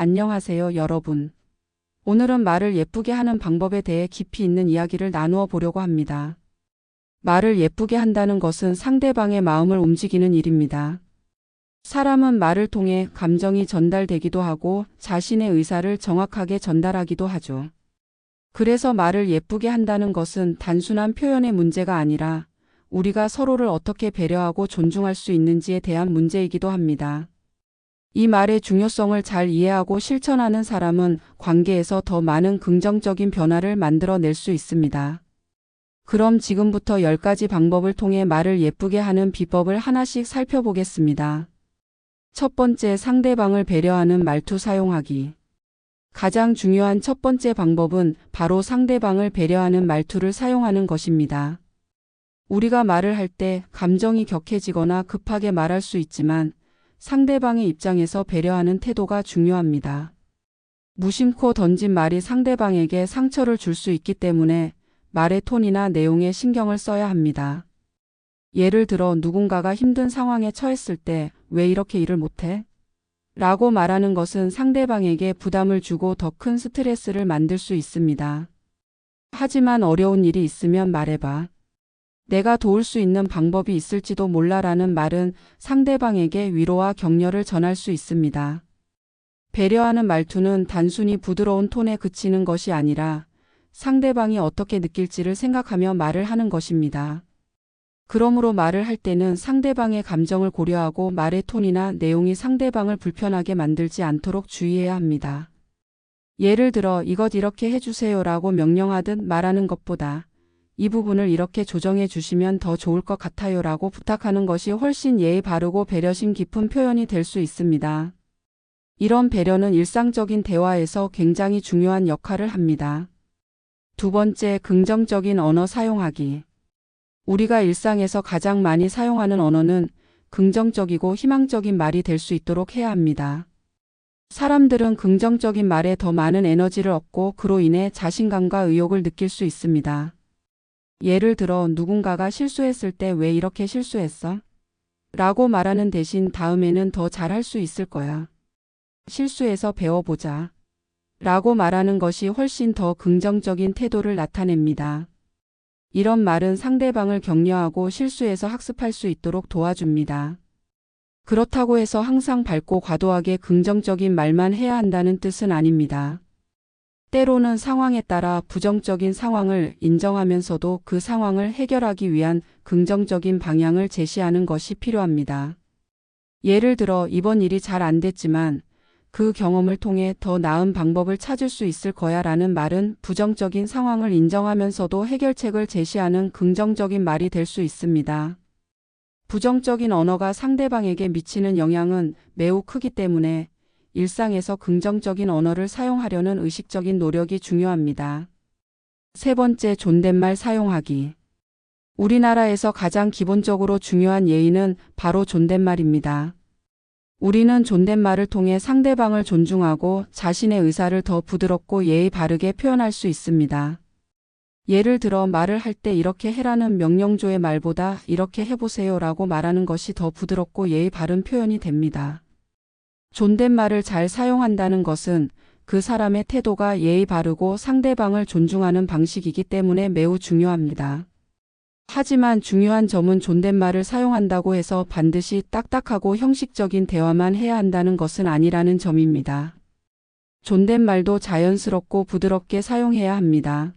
안녕하세요, 여러분. 오늘은 말을 예쁘게 하는 방법에 대해 깊이 있는 이야기를 나누어 보려고 합니다. 말을 예쁘게 한다는 것은 상대방의 마음을 움직이는 일입니다. 사람은 말을 통해 감정이 전달되기도 하고 자신의 의사를 정확하게 전달하기도 하죠. 그래서 말을 예쁘게 한다는 것은 단순한 표현의 문제가 아니라 우리가 서로를 어떻게 배려하고 존중할 수 있는지에 대한 문제이기도 합니다. 이 말의 중요성을 잘 이해하고 실천하는 사람은 관계에서 더 많은 긍정적인 변화를 만들어낼 수 있습니다. 그럼 지금부터 10가지 방법을 통해 말을 예쁘게 하는 비법을 하나씩 살펴보겠습니다. 첫 번째, 상대방을 배려하는 말투 사용하기. 가장 중요한 첫 번째 방법은 바로 상대방을 배려하는 말투를 사용하는 것입니다. 우리가 말을 할 때 감정이 격해지거나 급하게 말할 수 있지만 상대방의 입장에서 배려하는 태도가 중요합니다. 무심코 던진 말이 상대방에게 상처를 줄 수 있기 때문에 말의 톤이나 내용에 신경을 써야 합니다. 예를 들어 누군가가 힘든 상황에 처했을 때 왜 이렇게 일을 못해? 라고 말하는 것은 상대방에게 부담을 주고 더 큰 스트레스를 만들 수 있습니다. 하지만 어려운 일이 있으면 말해봐. 내가 도울 수 있는 방법이 있을지도 몰라라는 말은 상대방에게 위로와 격려를 전할 수 있습니다. 배려하는 말투는 단순히 부드러운 톤에 그치는 것이 아니라 상대방이 어떻게 느낄지를 생각하며 말을 하는 것입니다. 그러므로 말을 할 때는 상대방의 감정을 고려하고 말의 톤이나 내용이 상대방을 불편하게 만들지 않도록 주의해야 합니다. 예를 들어 이것 이렇게 해주세요라고 명령하듯 말하는 것보다 이 부분을 이렇게 조정해 주시면 더 좋을 것 같아요라고 부탁하는 것이 훨씬 예의 바르고 배려심 깊은 표현이 될 수 있습니다. 이런 배려는 일상적인 대화에서 굉장히 중요한 역할을 합니다. 두 번째, 긍정적인 언어 사용하기. 우리가 일상에서 가장 많이 사용하는 언어는 긍정적이고 희망적인 말이 될 수 있도록 해야 합니다. 사람들은 긍정적인 말에 더 많은 에너지를 얻고 그로 인해 자신감과 의욕을 느낄 수 있습니다. 예를 들어 누군가가 실수했을 때 왜 이렇게 실수했어? 라고 말하는 대신 다음에는 더 잘할 수 있을 거야. 실수해서 배워보자. 라고 말하는 것이 훨씬 더 긍정적인 태도를 나타냅니다. 이런 말은 상대방을 격려하고 실수해서 학습할 수 있도록 도와줍니다. 그렇다고 해서 항상 밝고 과도하게 긍정적인 말만 해야 한다는 뜻은 아닙니다. 때로는 상황에 따라 부정적인 상황을 인정하면서도 그 상황을 해결하기 위한 긍정적인 방향을 제시하는 것이 필요합니다. 예를 들어 이번 일이 잘 안 됐지만 그 경험을 통해 더 나은 방법을 찾을 수 있을 거야 라는 말은 부정적인 상황을 인정하면서도 해결책을 제시하는 긍정적인 말이 될 수 있습니다. 부정적인 언어가 상대방에게 미치는 영향은 매우 크기 때문에 일상에서 긍정적인 언어를 사용하려는 의식적인 노력이 중요합니다. 세 번째, 존댓말 사용하기. 우리나라에서 가장 기본적으로 중요한 예의는 바로 존댓말입니다. 우리는 존댓말을 통해 상대방을 존중하고 자신의 의사를 더 부드럽고 예의 바르게 표현할 수 있습니다. 예를 들어 말을 할 때 이렇게 해라는 명령조의 말보다 이렇게 해보세요라고 말하는 것이 더 부드럽고 예의 바른 표현이 됩니다. 존댓말을 잘 사용한다는 것은 그 사람의 태도가 예의 바르고 상대방을 존중하는 방식이기 때문에 매우 중요합니다. 하지만 중요한 점은 존댓말을 사용한다고 해서 반드시 딱딱하고 형식적인 대화만 해야 한다는 것은 아니라는 점입니다. 존댓말도 자연스럽고 부드럽게 사용해야 합니다.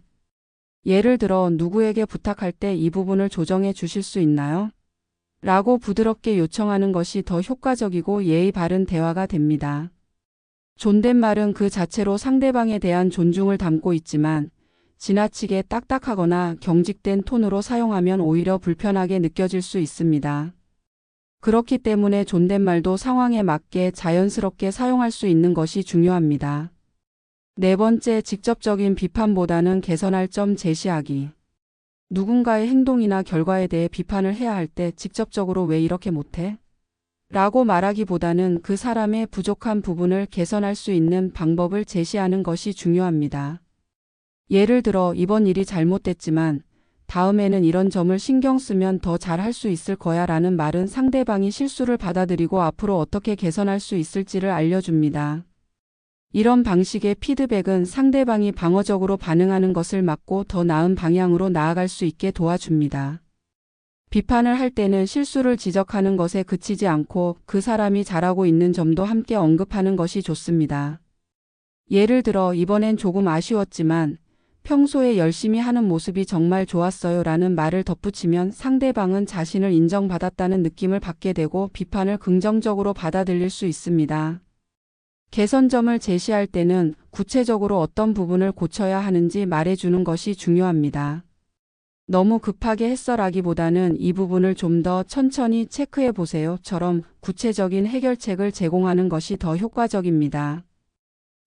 예를 들어 누구에게 부탁할 때 이 부분을 조정해 주실 수 있나요? 라고 부드럽게 요청하는 것이 더 효과적이고 예의 바른 대화가 됩니다. 존댓말은 그 자체로 상대방에 대한 존중을 담고 있지만 지나치게 딱딱하거나 경직된 톤으로 사용하면 오히려 불편하게 느껴질 수 있습니다. 그렇기 때문에 존댓말도 상황에 맞게 자연스럽게 사용할 수 있는 것이 중요합니다. 네 번째, 직접적인 비판보다는 개선할 점 제시하기. 누군가의 행동이나 결과에 대해 비판을 해야 할 때 직접적으로 왜 이렇게 못해? 라고 말하기보다는 그 사람의 부족한 부분을 개선할 수 있는 방법을 제시하는 것이 중요합니다. 예를 들어 이번 일이 잘못됐지만 다음에는 이런 점을 신경 쓰면 더 잘할 수 있을 거야 라는 말은 상대방이 실수를 받아들이고 앞으로 어떻게 개선할 수 있을지를 알려줍니다. 이런 방식의 피드백은 상대방이 방어적으로 반응하는 것을 막고 더 나은 방향으로 나아갈 수 있게 도와줍니다. 비판을 할 때는 실수를 지적하는 것에 그치지 않고 그 사람이 잘하고 있는 점도 함께 언급하는 것이 좋습니다. 예를 들어 이번엔 조금 아쉬웠지만 평소에 열심히 하는 모습이 정말 좋았어요 라는 말을 덧붙이면 상대방은 자신을 인정받았다는 느낌을 받게 되고 비판을 긍정적으로 받아들일 수 있습니다. 개선점을 제시할 때는 구체적으로 어떤 부분을 고쳐야 하는지 말해주는 것이 중요합니다. 너무 급하게 했어라기보다는 이 부분을 좀 더 천천히 체크해 보세요처럼 구체적인 해결책을 제공하는 것이 더 효과적입니다.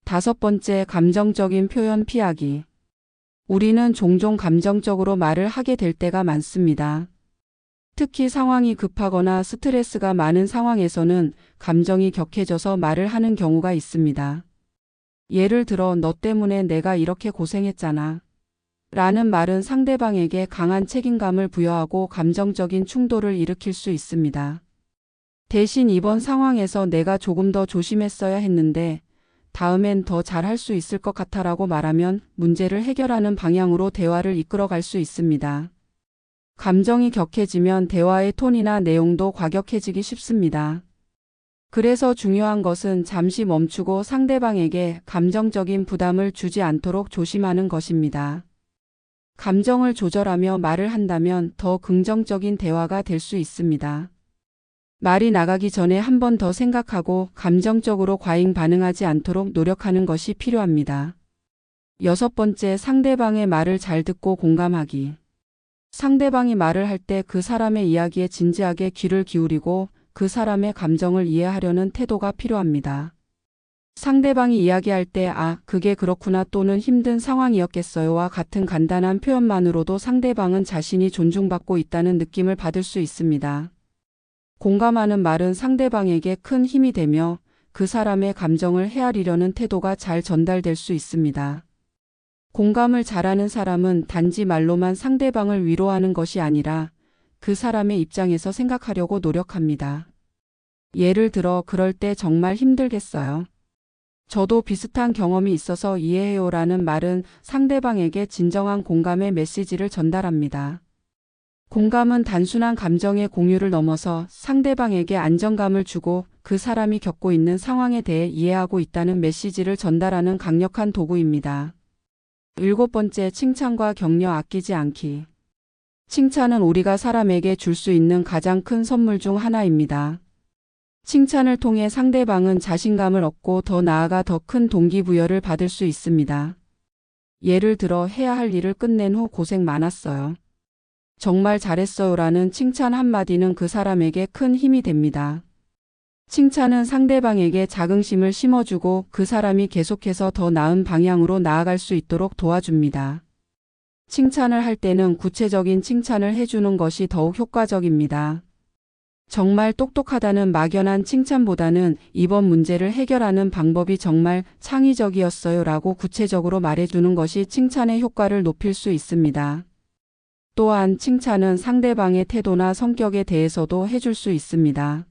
5번째, 감정적인 표현 피하기. 우리는 종종 감정적으로 말을 하게 될 때가 많습니다. 특히 상황이 급하거나 스트레스가 많은 상황에서는 감정이 격해져서 말을 하는 경우가 있습니다. 예를 들어 너 때문에 내가 이렇게 고생했잖아 라는 말은 상대방에게 강한 책임감을 부여하고 감정적인 충돌을 일으킬 수 있습니다. 대신 이번 상황에서 내가 조금 더 조심했어야 했는데 다음엔 더 잘할 수 있을 것 같아라고 말하면 문제를 해결하는 방향으로 대화를 이끌어갈 수 있습니다. 감정이 격해지면 대화의 톤이나 내용도 과격해지기 쉽습니다. 그래서 중요한 것은 잠시 멈추고 상대방에게 감정적인 부담을 주지 않도록 조심하는 것입니다. 감정을 조절하며 말을 한다면 더 긍정적인 대화가 될 수 있습니다. 말이 나가기 전에 한 번 더 생각하고 감정적으로 과잉 반응하지 않도록 노력하는 것이 필요합니다. 6번째, 상대방의 말을 잘 듣고 공감하기. 상대방이 말을 할 때 그 사람의 이야기에 진지하게 귀를 기울이고 그 사람의 감정을 이해하려는 태도가 필요합니다. 상대방이 이야기할 때 그게 그렇구나 또는 힘든 상황이었겠어요와 같은 간단한 표현만으로도 상대방은 자신이 존중받고 있다는 느낌을 받을 수 있습니다. 공감하는 말은 상대방에게 큰 힘이 되며 그 사람의 감정을 헤아리려는 태도가 잘 전달될 수 있습니다. 공감을 잘하는 사람은 단지 말로만 상대방을 위로하는 것이 아니라 그 사람의 입장에서 생각하려고 노력합니다. 예를 들어 그럴 때 정말 힘들겠어요. 저도 비슷한 경험이 있어서 이해해요라는 말은 상대방에게 진정한 공감의 메시지를 전달합니다. 공감은 단순한 감정의 공유를 넘어서 상대방에게 안정감을 주고 그 사람이 겪고 있는 상황에 대해 이해하고 있다는 메시지를 전달하는 강력한 도구입니다. 7번째, 칭찬과 격려 아끼지 않기. 칭찬은 우리가 사람에게 줄 수 있는 가장 큰 선물 중 하나입니다. 칭찬을 통해 상대방은 자신감을 얻고 더 나아가 더 큰 동기부여를 받을 수 있습니다. 예를 들어 해야 할 일을 끝낸 후 고생 많았어요. 정말 잘했어요라는 칭찬 한마디는 그 사람에게 큰 힘이 됩니다. 칭찬은 상대방에게 자긍심을 심어주고 그 사람이 계속해서 더 나은 방향으로 나아갈 수 있도록 도와줍니다. 칭찬을 할 때는 구체적인 칭찬을 해주는 것이 더욱 효과적입니다. 정말 똑똑하다는 막연한 칭찬보다는 이번 문제를 해결하는 방법이 정말 창의적이었어요 라고 구체적으로 말해주는 것이 칭찬의 효과를 높일 수 있습니다. 또한 칭찬은 상대방의 태도나 성격에 대해서도 해줄 수 있습니다.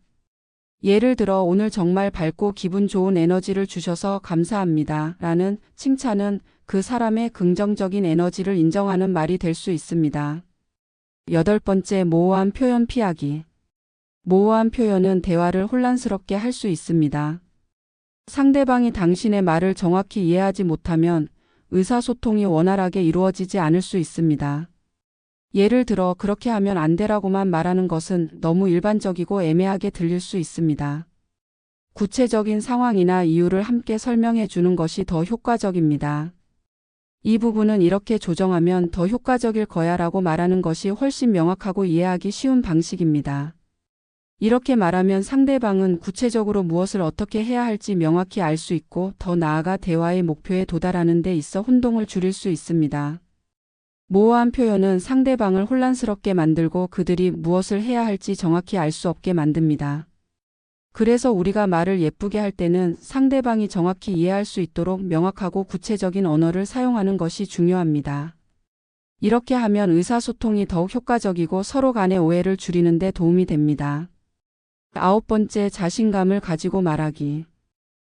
예를 들어 오늘 정말 밝고 기분 좋은 에너지를 주셔서 감사합니다 라는 칭찬은 그 사람의 긍정적인 에너지를 인정하는 말이 될 수 있습니다. 8번째, 모호한 표현 피하기. 모호한 표현은 대화를 혼란스럽게 할 수 있습니다. 상대방이 당신의 말을 정확히 이해하지 못하면 의사소통이 원활하게 이루어지지 않을 수 있습니다. 예를 들어 그렇게 하면 안 되라고만 말하는 것은 너무 일반적이고 애매하게 들릴 수 있습니다. 구체적인 상황이나 이유를 함께 설명해 주는 것이 더 효과적입니다. 이 부분은 이렇게 조정하면 더 효과적일 거야 라고 말하는 것이 훨씬 명확하고 이해하기 쉬운 방식입니다. 이렇게 말하면 상대방은 구체적으로 무엇을 어떻게 해야 할지 명확히 알 수 있고 더 나아가 대화의 목표에 도달하는 데 있어 혼동을 줄일 수 있습니다. 모호한 표현은 상대방을 혼란스럽게 만들고 그들이 무엇을 해야 할지 정확히 알 수 없게 만듭니다. 그래서 우리가 말을 예쁘게 할 때는 상대방이 정확히 이해할 수 있도록 명확하고 구체적인 언어를 사용하는 것이 중요합니다. 이렇게 하면 의사소통이 더욱 효과적이고 서로 간의 오해를 줄이는 데 도움이 됩니다. 9번째, 자신감을 가지고 말하기.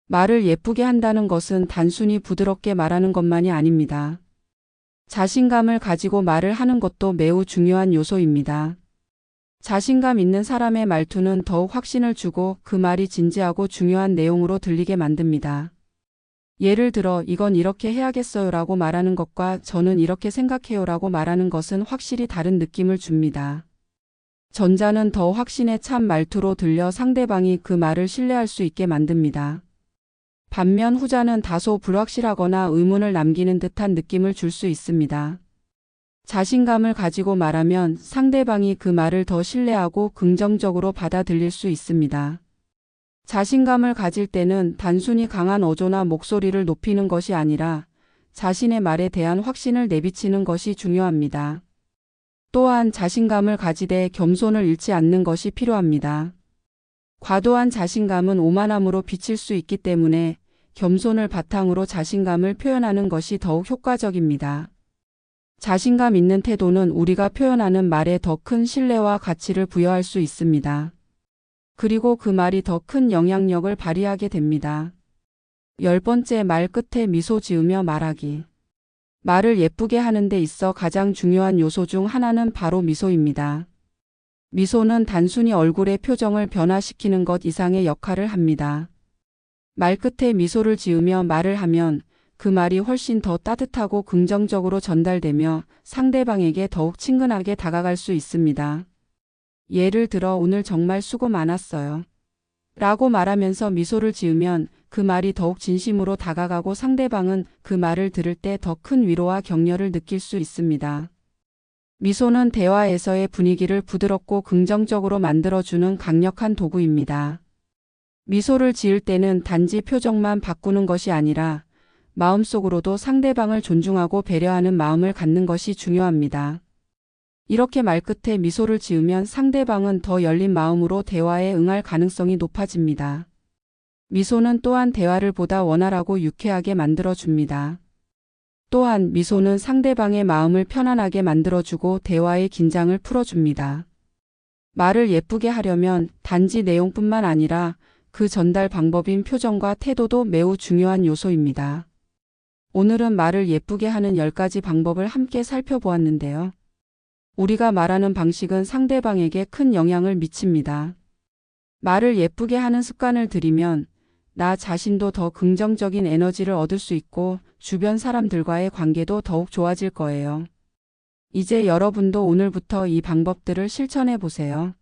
말을 예쁘게 한다는 것은 단순히 부드럽게 말하는 것만이 아닙니다. 자신감을 가지고 말을 하는 것도 매우 중요한 요소입니다. 자신감 있는 사람의 말투는 더욱 확신을 주고 그 말이 진지하고 중요한 내용으로 들리게 만듭니다. 예를 들어 이건 이렇게 해야겠어요 라고 말하는 것과 저는 이렇게 생각해요 라고 말하는 것은 확실히 다른 느낌을 줍니다. 전자는 더 확신에 찬 말투로 들려 상대방이 그 말을 신뢰할 수 있게 만듭니다. 반면 후자는 다소 불확실하거나 의문을 남기는 듯한 느낌을 줄 수 있습니다. 자신감을 가지고 말하면 상대방이 그 말을 더 신뢰하고 긍정적으로 받아들일 수 있습니다. 자신감을 가질 때는 단순히 강한 어조나 목소리를 높이는 것이 아니라 자신의 말에 대한 확신을 내비치는 것이 중요합니다. 또한 자신감을 가지되 겸손을 잃지 않는 것이 필요합니다. 과도한 자신감은 오만함으로 비칠 수 있기 때문에 겸손을 바탕으로 자신감을 표현하는 것이 더욱 효과적입니다. 자신감 있는 태도는 우리가 표현하는 말에 더 큰 신뢰와 가치를 부여할 수 있습니다. 그리고 그 말이 더 큰 영향력을 발휘하게 됩니다. 10번째, 말 끝에 미소 지으며 말하기. 말을 예쁘게 하는 데 있어 가장 중요한 요소 중 하나는 바로 미소입니다. 미소는 단순히 얼굴의 표정을 변화시키는 것 이상의 역할을 합니다. 말 끝에 미소를 지으며 말을 하면 그 말이 훨씬 더 따뜻하고 긍정적으로 전달되며 상대방에게 더욱 친근하게 다가갈 수 있습니다. 예를 들어 오늘 정말 수고 많았어요 라고 말하면서 미소를 지으면 그 말이 더욱 진심으로 다가가고 상대방은 그 말을 들을 때 더 큰 위로와 격려를 느낄 수 있습니다. 미소는 대화에서의 분위기를 부드럽고 긍정적으로 만들어주는 강력한 도구입니다. 미소를 지을 때는 단지 표정만 바꾸는 것이 아니라 마음속으로도 상대방을 존중하고 배려하는 마음을 갖는 것이 중요합니다. 이렇게 말끝에 미소를 지으면 상대방은 더 열린 마음으로 대화에 응할 가능성이 높아집니다. 미소는 또한 대화를 보다 원활하고 유쾌하게 만들어줍니다. 또한 미소는 상대방의 마음을 편안하게 만들어주고 대화의 긴장을 풀어줍니다. 말을 예쁘게 하려면 단지 내용뿐만 아니라 그 전달 방법인 표정과 태도도 매우 중요한 요소입니다. 오늘은 말을 예쁘게 하는 10가지 방법을 함께 살펴보았는데요. 우리가 말하는 방식은 상대방에게 큰 영향을 미칩니다. 말을 예쁘게 하는 습관을 들이면 나 자신도 더 긍정적인 에너지를 얻을 수 있고 주변 사람들과의 관계도 더욱 좋아질 거예요. 이제 여러분도 오늘부터 이 방법들을 실천해 보세요.